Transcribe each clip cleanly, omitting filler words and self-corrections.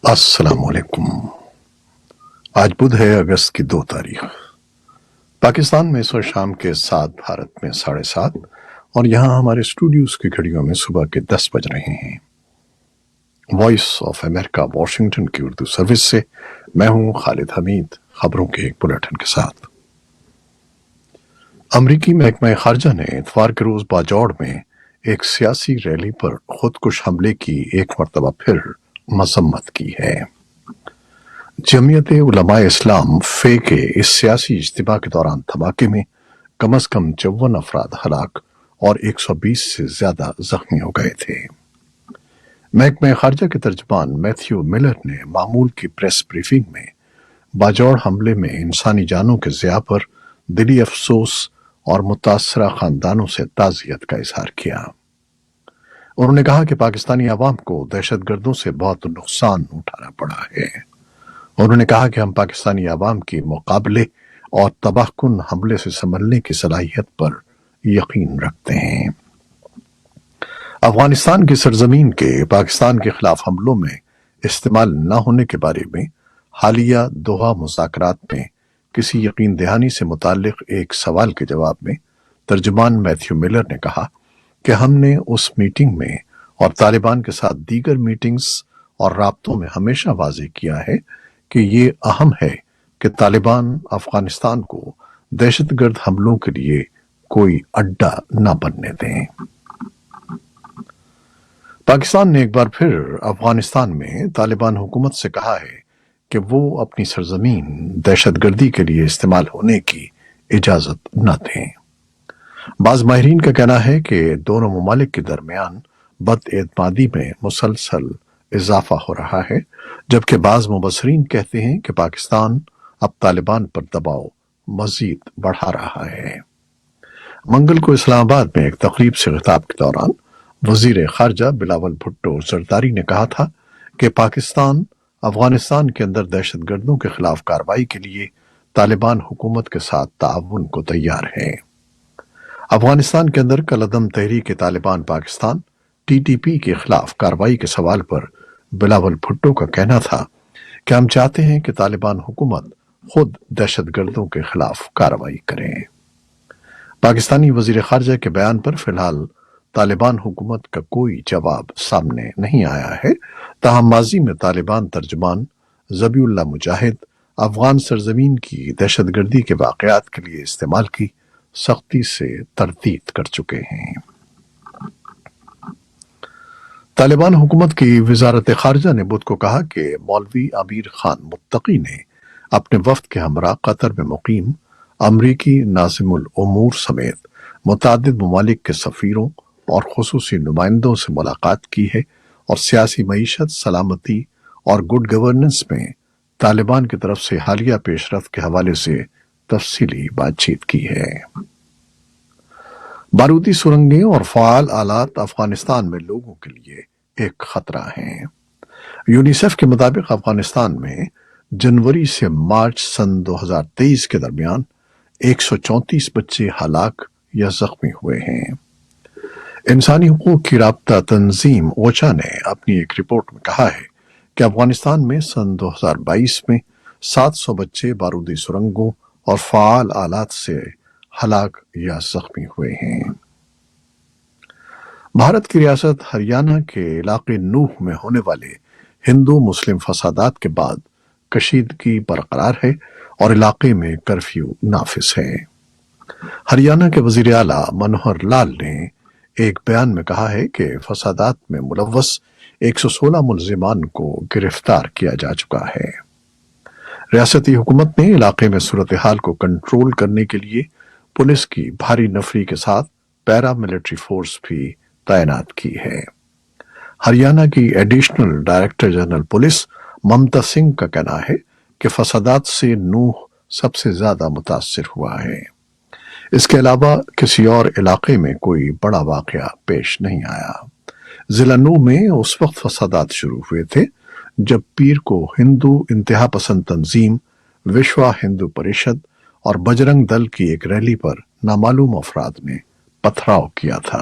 السلام علیکم۔ آج بدھ ہے، اگست کی 2 تاریخ۔ پاکستان میں اس وقت شام کے 7، بھارت میں 7:30، اور یہاں ہمارے اسٹوڈیوز کی گھڑیوں میں صبح کے 10 بج رہے ہیں۔ وائس آف امریکہ واشنگٹن کی اردو سروس سے میں ہوں خالد حمید، خبروں کے ایک بلیٹن کے ساتھ۔ امریکی محکمہ خارجہ نے اتوار کے روز باجوڑ میں ایک سیاسی ریلی پر خودکش حملے کی ایک مرتبہ پھر مذمت کی ہے۔ جمعیت علماء اسلام فے کے اس سیاسی اجتماع کے دوران دھماکے میں کم از کم 54 افراد ہلاک اور 120 سے زیادہ زخمی ہو گئے تھے۔ محکمہ خارجہ کے ترجمان میتھیو ملر نے معمول کی پریس بریفنگ میں باجوڑ حملے میں انسانی جانوں کے ضیاع پر دلی افسوس اور متاثرہ خاندانوں سے تعزیت کا اظہار کیا۔ انہوں نے کہا کہ پاکستانی عوام کو دہشت گردوں سے بہت نقصان اٹھانا پڑا ہے۔ انہوں نے کہا کہ ہم پاکستانی عوام کی مقابلے اور تباہ کن حملے سے سنبھلنے کی صلاحیت پر یقین رکھتے ہیں۔ افغانستان کی سرزمین کے پاکستان کے خلاف حملوں میں استعمال نہ ہونے کے بارے میں حالیہ دوحہ مذاکرات میں کسی یقین دہانی سے متعلق ایک سوال کے جواب میں ترجمان میتھیو ملر نے کہا کہ ہم نے اس میٹنگ میں اور طالبان کے ساتھ دیگر میٹنگز اور رابطوں میں ہمیشہ واضح کیا ہے کہ یہ اہم ہے کہ طالبان افغانستان کو دہشت گرد حملوں کے لیے کوئی اڈا نہ بننے دیں۔ پاکستان نے ایک بار پھر افغانستان میں طالبان حکومت سے کہا ہے کہ وہ اپنی سرزمین دہشت گردی کے لیے استعمال ہونے کی اجازت نہ دیں۔ بعض ماہرین کا کہنا ہے کہ دونوں ممالک کے درمیان بد اعتمادی میں مسلسل اضافہ ہو رہا ہے، جبکہ بعض مبصرین کہتے ہیں کہ پاکستان اب طالبان پر دباؤ مزید بڑھا رہا ہے۔ منگل کو اسلام آباد میں ایک تقریب سے خطاب کے دوران وزیر خارجہ بلاول بھٹو زرداری نے کہا تھا کہ پاکستان افغانستان کے اندر دہشت گردوں کے خلاف کارروائی کے لیے طالبان حکومت کے ساتھ تعاون کو تیار ہے۔ افغانستان کے اندر کالعدم تحریک Taliban Pakistan T T P کے خلاف کارروائی کے سوال پر بلاول بھٹو کا کہنا تھا کہ ہم چاہتے ہیں کہ طالبان حکومت خود دہشت گردوں کے خلاف کارروائی کریں۔ پاکستانی وزیر خارجہ کے بیان پر فی الحال طالبان حکومت کا کوئی جواب سامنے نہیں آیا ہے، تاہم ماضی میں طالبان ترجمان ذبیح اللہ مجاہد افغان سرزمین کی دہشت گردی کے واقعات کے لیے استعمال کی سختی سے تردید کر چکے ہیں۔ طالبان حکومت کی وزارت خارجہ نے بدھ کو کہا کہ مولوی امیر خان متقی نے اپنے وفد کے ہمراہ قطر میں مقیم امریکی ناظم الامور سمیت متعدد ممالک کے سفیروں اور خصوصی نمائندوں سے ملاقات کی ہے اور سیاسی معیشت، سلامتی اور گڈ گورننس میں طالبان کی طرف سے حالیہ پیش رفت کے حوالے سے تفصیلی بات چیت کی ہے۔ بارودی سرنگیں اور فعال آلات افغانستان میں لوگوں کے لیے ایک خطرہ ہیں۔ یونیسیف کے مطابق افغانستان میں جنوری سے مارچ سن 2023 کے درمیان 134 بچے ہلاک یا زخمی ہوئے ہیں۔ انسانی حقوق کی رابطہ تنظیم اوچا نے اپنی ایک رپورٹ میں کہا ہے کہ افغانستان میں سن 2022 میں 700 بچے بارودی سرنگوں اور فعال آلات سے ہلاک یا زخمی ہوئے ہیں۔ بھارت کی ریاست ہریانہ کے علاقے نوح میں ہونے والے ہندو مسلم فسادات کے بعد کشیدگی برقرار ہے اور علاقے میں کرفیو نافذ ہے۔ ہریانہ کے وزیر اعلیٰ منوہر لال نے ایک بیان میں کہا ہے کہ فسادات میں ملوث 116 ملزمان کو گرفتار کیا جا چکا ہے۔ ریاستی حکومت نے علاقے میں صورتحال کو کنٹرول کرنے کے لیے پولیس کی بھاری نفری کے ساتھ پیرا ملٹری فورس بھی تعینات کی ہے۔ ہریانہ کی additional director general police Mamta Singh کا کہنا ہے کہ فسادات سے نوح سب سے زیادہ متاثر ہوا ہے۔ اس کے علاوہ کسی اور علاقے میں کوئی بڑا واقعہ پیش نہیں آیا۔ ضلع نوح میں اس وقت فسادات شروع ہوئے تھے جب پیر کو ہندو انتہا پسند تنظیم وشوا ہندو پریشد اور بجرنگ دل کی ایک ریلی پر نامعلوم افراد نے پتھراؤ کیا تھا۔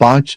5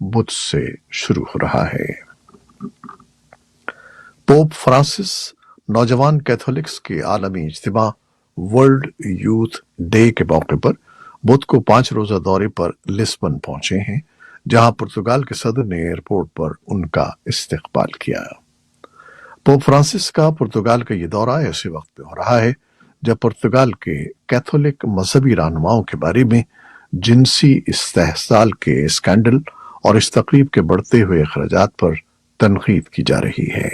بدھ سے شروع ہو رہا ہے۔ پوپ فرانسس نوجوان کیتھولکس کے عالمی اجتماع ورلڈ یوتھ ڈے کے موقع پر بدھ کو 5 روزہ دورے پر لسبن پہنچے ہیں، جہاں پرتگال کے صدر نے ایئرپورٹ پر ان کا استقبال کیا۔ پوپ فرانسس کا پرتگال کا یہ دورہ ایسے وقت میں ہو رہا ہے جب پرتگال کے کیتھولک مذہبی رہنماؤں کے بارے میں جنسی استحصال کے اسکینڈل اور اس تقریب کے بڑھتے ہوئے اخراجات پر تنقید کی جا رہی ہے۔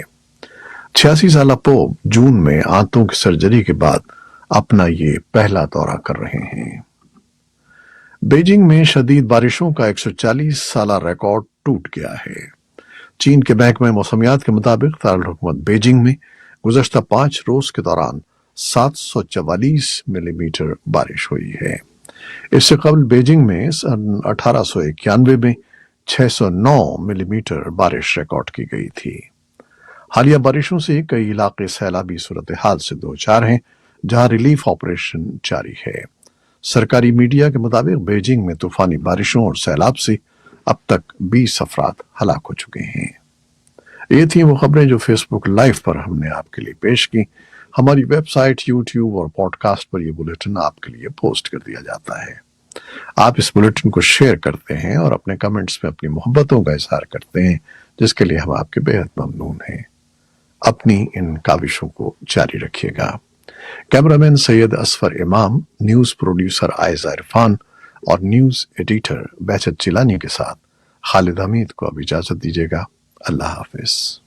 86 سالہ پوپ جون میں آنتوں کی سرجری کے بعد اپنا یہ پہلا دورہ کر رہے ہیں۔ بیجنگ میں شدید بارشوں کا 140 سالہ ریکارڈ ٹوٹ گیا ہے۔ چین کے محکمہ موسمیات کے مطابق دارالحکومت بیجنگ میں گزشتہ 5 روز کے دوران 744 ملی میٹر بارش ہوئی ہے۔ اس سے قبل بیجنگ میں سن 1891 میں 609 ملی میٹر بارش ریکارڈ کی گئی تھی۔ حالیہ بارشوں سے کئی علاقے سیلابی صورتحال سے دوچار ہیں، جہاں ریلیف آپریشن جاری ہے۔ سرکاری میڈیا کے مطابق بیجنگ میں طوفانی بارشوں اور سیلاب سے اب تک 20 افراد ہلاک ہو چکے ہیں۔ یہ تھیں وہ خبریں جو فیس بک لائیو پر ہم نے آپ کے لیے پیش کی۔ ہماری ویب سائٹ، یوٹیوب اور پوڈ کاسٹ پر یہ بلیٹن آپ کے لیے پوسٹ کر دیا جاتا ہے۔ آپ اس بلیٹن کو شیئر کرتے ہیں اور اپنے کمنٹس میں اپنی محبتوں کا اظہار کرتے ہیں، جس کے لیے ہم آپ کے بےحد ممنون ہیں۔ اپنی ان کاوشوں کو جاری رکھیے گا۔ کیمرامین سید اصفر امام، نیوز پروڈیوسر عائزہ عرفان اور نیوز ایڈیٹر بہجت جیلانی کے ساتھ خالد حمید کو اب اجازت دیجیے گا۔ اللہ حافظ۔